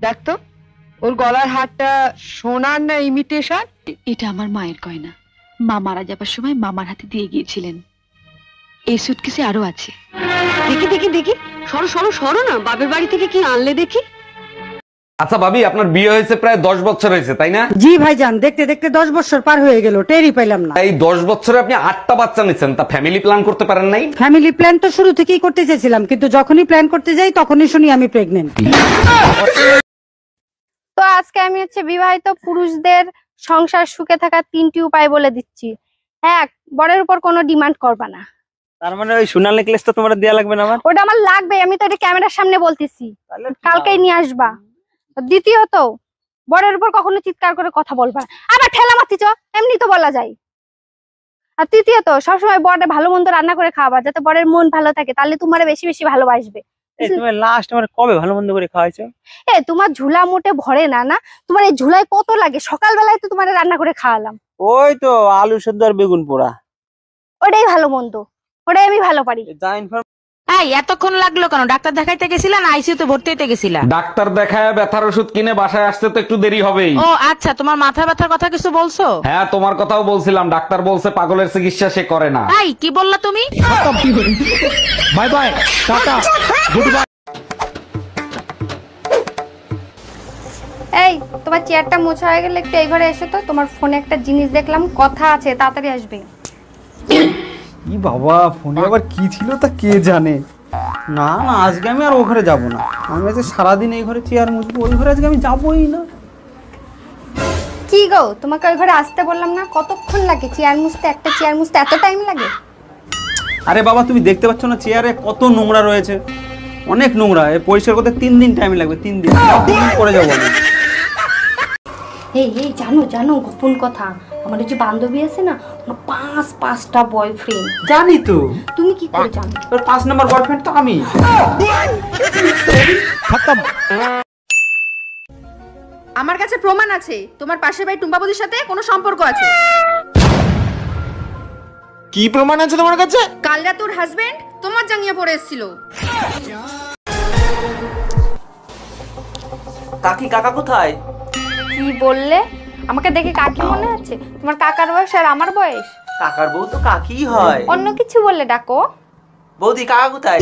দেখ তো ওর গলার হারটা সোনার না ইমিটেশন? এটা আমার মায়ের গয়না। মা মারা যাবার সময় মামার হাতে দিয়ে গিয়েছিলেন। এই সুটকেসে আরো আছে। দেখি দেখি দেখি, সরো সরো সরো না, বাপের বাড়ি থেকে কি আনলে দেখি। আচ্ছা ভাবি, আপনার বিয়ে হয়েছে প্রায় 10 বছর হয়েছে তাই না? জি ভাইজান, দেখতে দেখতে 10 বছর পার হয়ে গেল, টেরই পাইলাম না। এই 10 বছরে আপনি 8টা বাচ্চা নিচ্ছেন, তা ফ্যামিলি প্ল্যান করতে পারেন নাই? ফ্যামিলি প্ল্যান তো শুরু থেকেই করতে চেয়েছিলাম, কিন্তু যখনই প্ল্যান করতে যাই তখনই শুনি আমি প্রেগনেন্ট। তো আজকে আমি বিবাহিত পুরুষদের সংসার সুখে থাকার 3টি উপায় বলে দিচ্ছি। 1, বরের উপর কোনো ডিমান্ড করবা না। তার মানে ওই সোনার নেকলেসটা তোমার দেয়া লাগবে না? ওটা আমার লাগবে, আমি তো এটা ক্যামেরার সামনে বলতেছি, কালকেই নিয়ে আসবা। দ্বিতীয়ত, বরের উপর কখনো চিৎকার করে কথা বলবা না। আবার ঠেলা মারতিছ, এমনি তো বলা যায়। আর তৃতীয়ত, সবসময় বরে ভালো মন্দ রান্না করে খাওয়াবা, যাতে বরের মন ভালো থাকে, তাহলে তোমার বেশি বেশি ভালোবাসবে। তুমি লাস্ট আমার কবে ভালো মন্দ করে খাওয়াইছো? তোমার ঝুলা মোটে ভরে না, না তোমার এই ঝুলায় কত লাগে, সকালবেলায় তো তোমার রান্না করে খাওয়ালাম। ওই তো আলু সেদ্ধ আর বেগুন পোড়া, ওটাই ভালো মন্দ, ওটাই আমি ভালো পারি। এতক্ষণ লাগলো কেন? ডাক্তার দেখাইতে গেছিলা না আইসিইউতে ভর্তি হইতে গেছিলা? ডাক্তার দেখায় ব্যথার ওষুধ কিনে বাসায় আসতে তো একটু দেরি হবেই। ও আচ্ছা, তোমার মাথা ব্যথার কথা কিছু বলছো? হ্যাঁ, তোমার কথাও বলছিলাম। ডাক্তার বলছে পাগলের চিকিৎসা সে করে না। কি বললা তুমি? Bye bye, tata, good bye. এই তোমার চেয়ারটা মোছা হয়ে গেলে একটু এই ঘরে এসো তো, তোমার ফোনে একটা জিনিস দেখলাম, কথা আছে, তাড়াতাড়ি আসবে। কি বাবা, ফোনে আবার কি ছিল তা কে জানে। না না, আজকে আমি আর ও ঘরে যাবো না। আমি আজকে সারাদিন এই ঘরে চেয়ার মুছবো, ওই ঘরে আজকে আমি যাবোই না। কি গো, তোমাকে ওই ঘরে আসতে বললাম না? কতক্ষণ লাগে চেয়ার মুছতে? একটা চেয়ার মুছতে এত টাইম লাগে? আরে বাবা, তুমি দেখতে পাচ্ছ না চেয়ারে কত নোংরা রয়েছে, অনেক নোংরা। পরিষ্কার করতে 3 দিন টাইম লাগবে, 3 দিন করে যাবো আমি। এই জানো জানো গোপন কথা, আমার যে বান্ধবী আছে না, ওর 5টা বয়ফ্রেন্ড। জানি তো। তুমি কি করে জানো? ওর 5 নাম্বার বয়ফ্রেন্ড তো আমি। আমার কাছে প্রমাণ আছে তোমার পাশের বাড়ি টুম্পাবতির সাথে কোনো সম্পর্ক আছে। কি প্রমাণ আছে তোমার কাছে? কাল রাতে ওর হাজবেন্ড তোমার জাঙ্গিয়া পরে এসেছিল। কাকি, কাকা কোথায়? কি বললে? আমাকে দেখে কাকি মনে আছে? তোমার কাকার বয়স আর আমার বয়স। কাকার বউ তো কাকি হয়। অন্য কিছু বললে ডাকো। বৌদি, কাকা কোথায়?